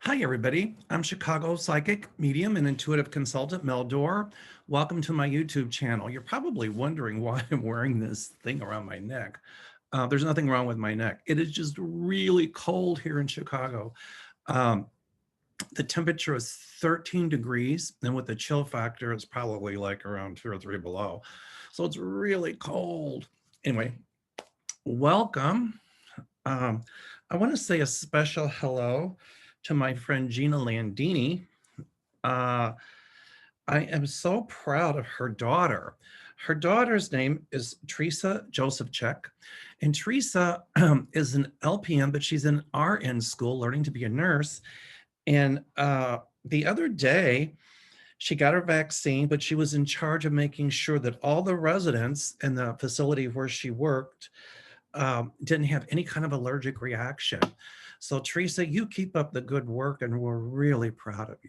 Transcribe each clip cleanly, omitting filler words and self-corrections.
Hi, everybody. I'm Chicago psychic, medium, and intuitive consultant Mel Dorr. Welcome to my YouTube channel. You're probably wondering why I'm wearing this thing around my neck. There's nothing wrong with my neck. It is just really cold here in Chicago. Um, the temperature is 13 degrees, and with the chill factor, it's probably like around 2 or 3 below. So it's really cold. Anyway, welcome. I want to say a special hello to my friend Gina Landini. I am so proud of her daughter. Her daughter's name is Teresa Josephchek, and Teresa is an LPN, but she's in RN school learning to be a nurse. And the other day, she got her vaccine, but she was in charge of making sure that all the residents in the facility where she worked didn't have any kind of allergic reaction. So Teresa, you keep up the good work and we're really proud of you.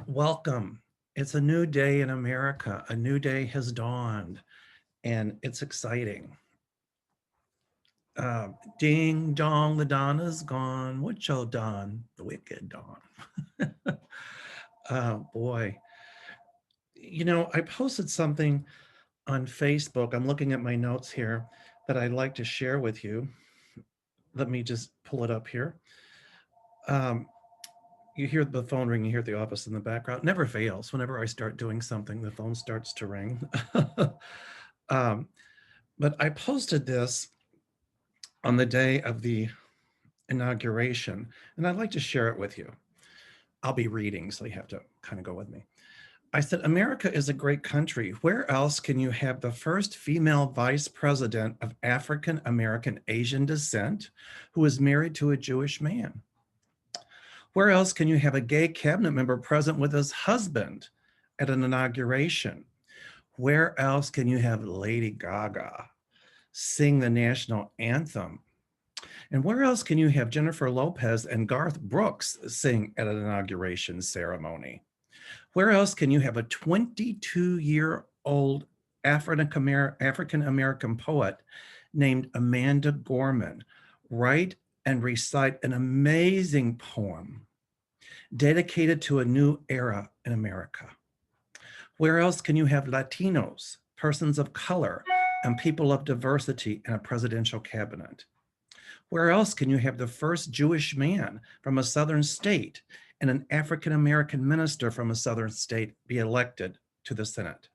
Welcome. It's a new day in America. A new day has dawned and it's exciting. Ding dong, the dawn is gone. What shall dawn? The wicked dawn. Oh boy. You know, I posted something on Facebook. I'm looking at my notes here that I'd like to share with you. Let me just pull it up here. You hear the phone ring, you hear the office in the background. It never fails. Whenever I start doing something, the phone starts to ring. But I posted this on the day of the inauguration, and I'd like to share it with you. I'll be reading, so you have to kind of go with me. I said, America is a great country. Where else can you have the first female vice president of African American Asian descent who is married to a Jewish man? Where else can you have a gay cabinet member present with his husband at an inauguration? Where else can you have Lady Gaga sing the national anthem? And where else can you have Jennifer Lopez and Garth Brooks sing at an inauguration ceremony? Where else can you have a 22-year-old African American poet named Amanda Gorman write and recite an amazing poem dedicated to a new era in America? Where else can you have Latinos, persons of color, and people of diversity in a presidential cabinet? Where else can you have the first Jewish man from a southern state and an African-American minister from a southern state be elected to the Senate?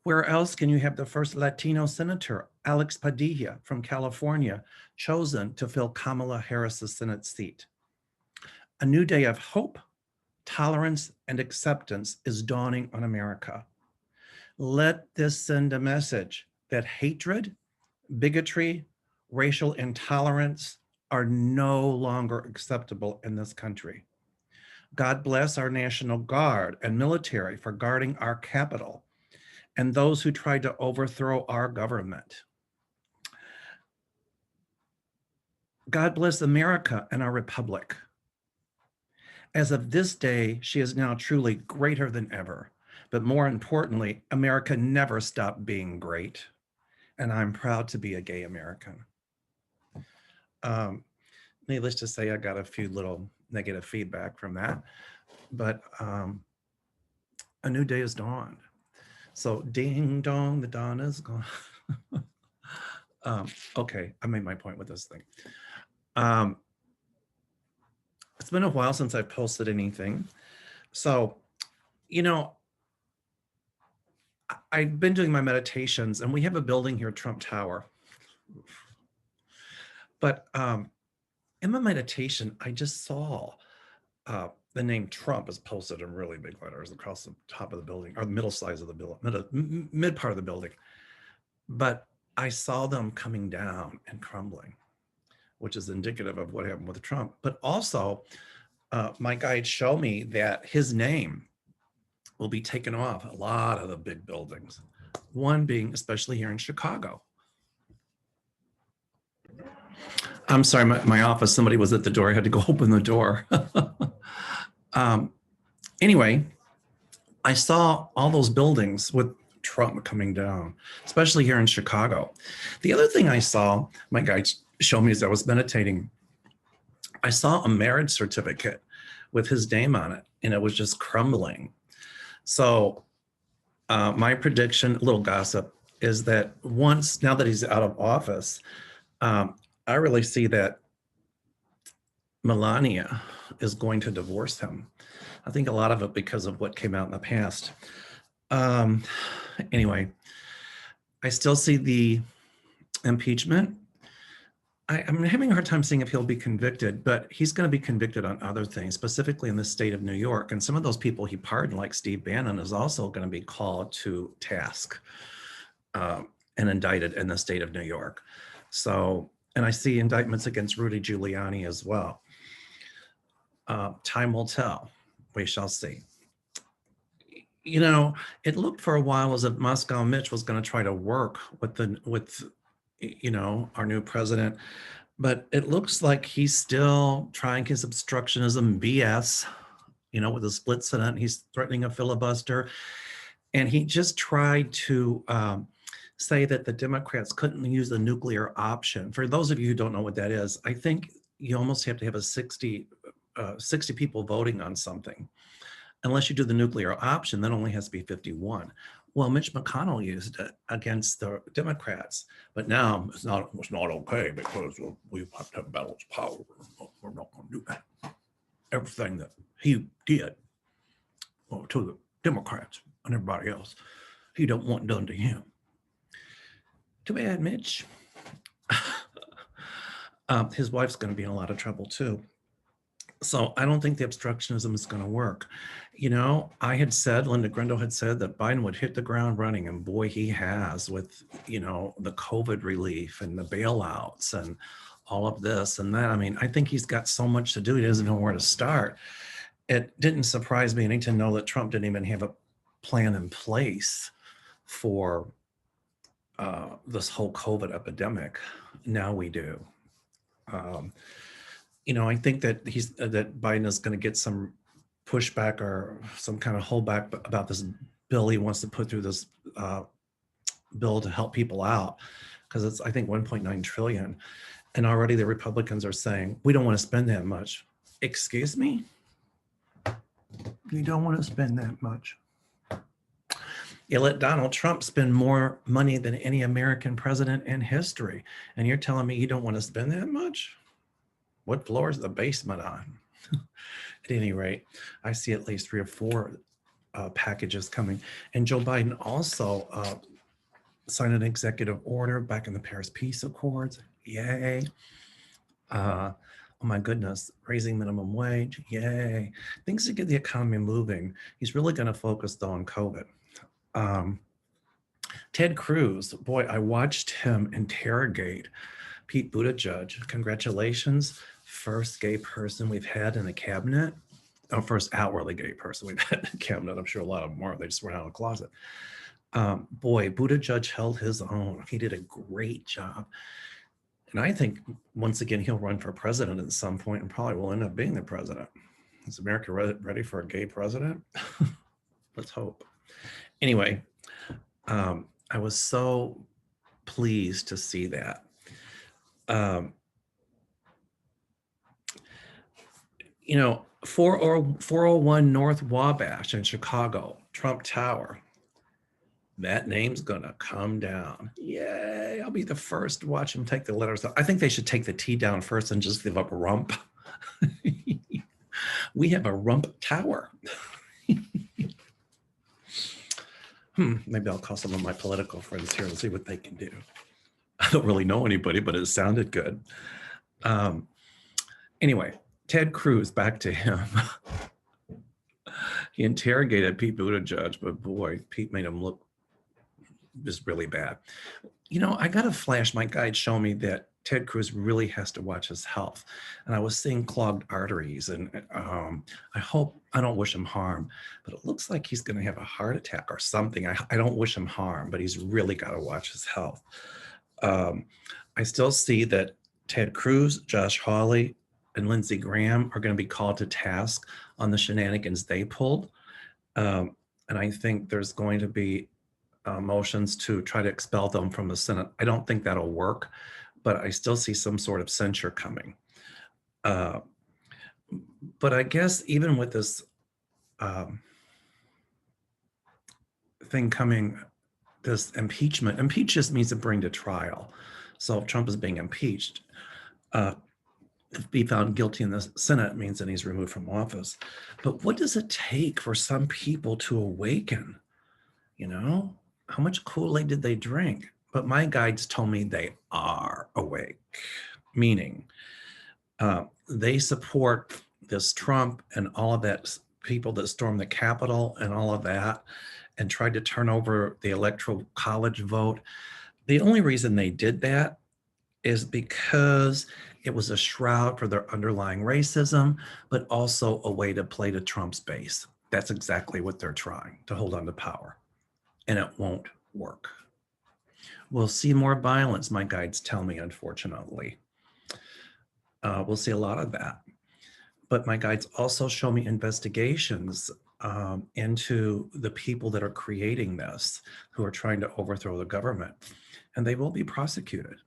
Where else can you have the first Latino senator, Alex Padilla from California, chosen to fill Kamala Harris's Senate seat? A new day of hope, tolerance, and acceptance is dawning on America. Let this send a message that hatred, bigotry, racial intolerance are no longer acceptable in this country. God bless our National Guard and military for guarding our capital and those who tried to overthrow our government. God bless America and our republic. As of this day, she is now truly greater than ever. But more importantly, America never stopped being great. And I'm proud to be a gay American. Needless to say, I got a few little negative feedback from that. But a new day has dawned. So ding dong, the dawn is gone. Okay, I made my point with this thing. It's been a while since I've posted anything. So, you know, I've been doing my meditations and we have a building here, Trump Tower. But in my meditation, I just saw the name Trump is posted in really big letters across the top of the building, or the middle size of the building, mid part of the building. But I saw them coming down and crumbling, which is indicative of what happened with Trump. But also, my guides show me that his name will be taken off a lot of the big buildings, one being especially here in Chicago. I'm sorry, my office, somebody was at the door. I had to go open the door. Anyway, I saw all those buildings with Trump coming down, especially here in Chicago. The other thing I saw, my guides showed me as I was meditating, I saw a marriage certificate with his name on it, and it was just crumbling. So my prediction, a little gossip, is that now that he's out of office, I really see that Melania is going to divorce him. I think a lot of it because of what came out in the past. Anyway, I still see the impeachment. I'm having a hard time seeing if he'll be convicted, but he's going to be convicted on other things, specifically in the state of New York. And some of those people he pardoned, like Steve Bannon, is also going to be called to task and indicted in the state of New York. So, and I see indictments against Rudy Giuliani as well. Time will tell. We shall see. You know, it looked for a while as if Moscow Mitch was going to try to work with our new president, but it looks like he's still trying his obstructionism BS, with a split Senate. He's threatening a filibuster, and he just tried to say that the Democrats couldn't use the nuclear option. For those of you who don't know what that is, I think you almost have to have 60 people voting on something. Unless you do the nuclear option, that only has to be 51. Well, Mitch McConnell used it against the Democrats, but now it's not okay because we have to have balanced power. We're not going to do that. Everything that he did to the Democrats and everybody else, he don't want done to him. Too bad, Mitch. His wife's going to be in a lot of trouble too. So I don't think the obstructionism is going to work. I had said, Linda Grindle had said that Biden would hit the ground running, and boy, he has with, the COVID relief and the bailouts and all of this and that. I mean, I think he's got so much to do, he doesn't know where to start. It didn't surprise me any to know that Trump didn't even have a plan in place for this whole COVID epidemic. Now we do. I think that that Biden is going to get some pushback or some kind of holdback about this bill he wants to put through, this bill to help people out, because it's, I think, 1.9 trillion. And already the Republicans are saying, we don't want to spend that much. Excuse me? You don't want to spend that much. You let Donald Trump spend more money than any American president in history. And you're telling me you don't want to spend that much? What floor is the basement on? At any rate, I see at least 3 or 4 packages coming. And Joe Biden also signed an executive order back in the Paris Peace Accords. Yay. Oh my goodness, raising minimum wage. Yay. Things to get the economy moving. He's really going to focus though on COVID. Ted Cruz, boy, I watched him interrogate Pete Buttigieg. Congratulations. First gay person we've had in the cabinet. First outwardly gay person we've had in the cabinet. I'm sure a lot of them are. They just went out of the closet. Boy, Buttigieg held his own. He did a great job. And I think, once again, he'll run for president at some point and probably will end up being the president. Is America ready for a gay president? Let's hope. Anyway, I was so pleased to see that. 401 North Wabash in Chicago, Trump Tower. That name's gonna come down. Yay, I'll be the first to watch him take the letters out. I think they should take the T down first and just give up rump. We have a rump tower. Maybe I'll call some of my political friends here and see what they can do. I don't really know anybody, but it sounded good. Anyway, Ted Cruz, back to him. He interrogated Pete Buttigieg, but boy, Pete made him look just really bad. I got a flash. My guide showed me that Ted Cruz really has to watch his health. And I was seeing clogged arteries, and I don't wish him harm, but it looks like he's going to have a heart attack or something. I don't wish him harm, but he's really got to watch his health. I still see that Ted Cruz, Josh Hawley, and Lindsey Graham are going to be called to task on the shenanigans they pulled. And I think there's going to be motions to try to expel them from the Senate. I don't think that'll work, but I still see some sort of censure coming. But I guess even with this thing coming, this impeachment just means to bring to trial. So if Trump is being impeached, if be found guilty in the Senate, it means that he's removed from office. But what does it take for some people to awaken? You know, how much Kool-Aid did they drink? But my guides told me they are awake, meaning they support this Trump and all of that people that stormed the Capitol and all of that and tried to turn over the electoral college vote. The only reason they did that is because it was a shroud for their underlying racism, but also a way to play to Trump's base. That's exactly what they're trying, to hold on to power. And it won't work. We'll see more violence, my guides tell me, unfortunately. We'll see a lot of that. But my guides also show me investigations into the people that are creating this, who are trying to overthrow the government. And they will be prosecuted.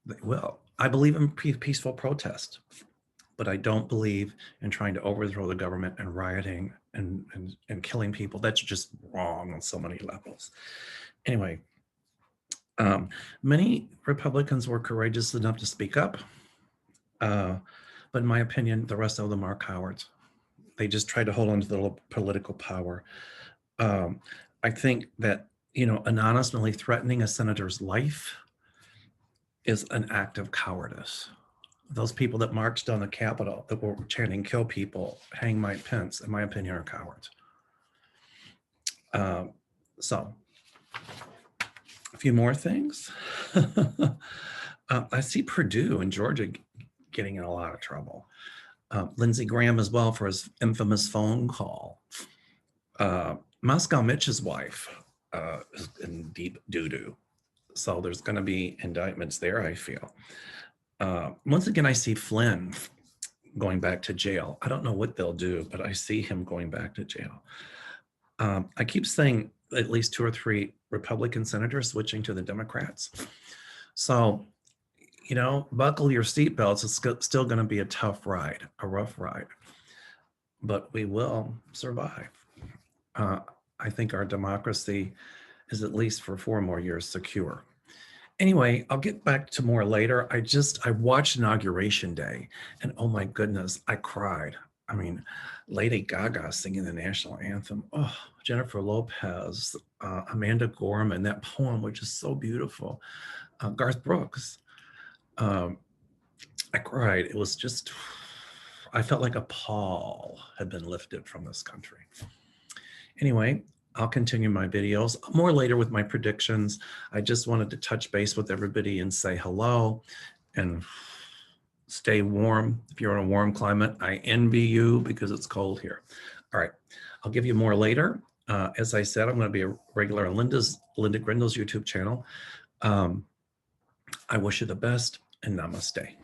They will. I believe in peaceful protest, but I don't believe in trying to overthrow the government and rioting and killing people. That's just wrong on so many levels. Anyway, many Republicans were courageous enough to speak up. But in my opinion, the rest of them are cowards. They just try to hold on to the political power. I think that, anonymously threatening a senator's life is an act of cowardice. Those people that marched on the Capitol that were chanting, "Kill people, hang Mike Pence," in my opinion, are cowards. So, a few more things. I see Purdue in Georgia getting in a lot of trouble. Lindsey Graham as well for his infamous phone call. Moscow Mitch's wife is in deep doo-doo. So there's going to be indictments there, I feel. Once again, I see Flynn going back to jail. I don't know what they'll do, but I see him going back to jail. I keep saying at least 2 or 3 Republican senators switching to the Democrats. So, buckle your seatbelts. It's still going to be a tough ride, a rough ride, but we will survive. I think our democracy is at least for 4 more years secure. Anyway, I'll get back to more later. I watched Inauguration Day and oh my goodness, I cried. I mean, Lady Gaga singing the national anthem. Oh, Jennifer Lopez, Amanda Gorman, that poem, which is so beautiful. Garth Brooks. I cried. It was just, I felt like a pall had been lifted from this country. Anyway, I'll continue my videos more later with my predictions. I just wanted to touch base with everybody and say hello and stay warm. If you're in a warm climate, I envy you because it's cold here. All right, I'll give you more later. As I said, I'm going to be a regular on Linda Grindle's YouTube channel. I wish you the best and namaste.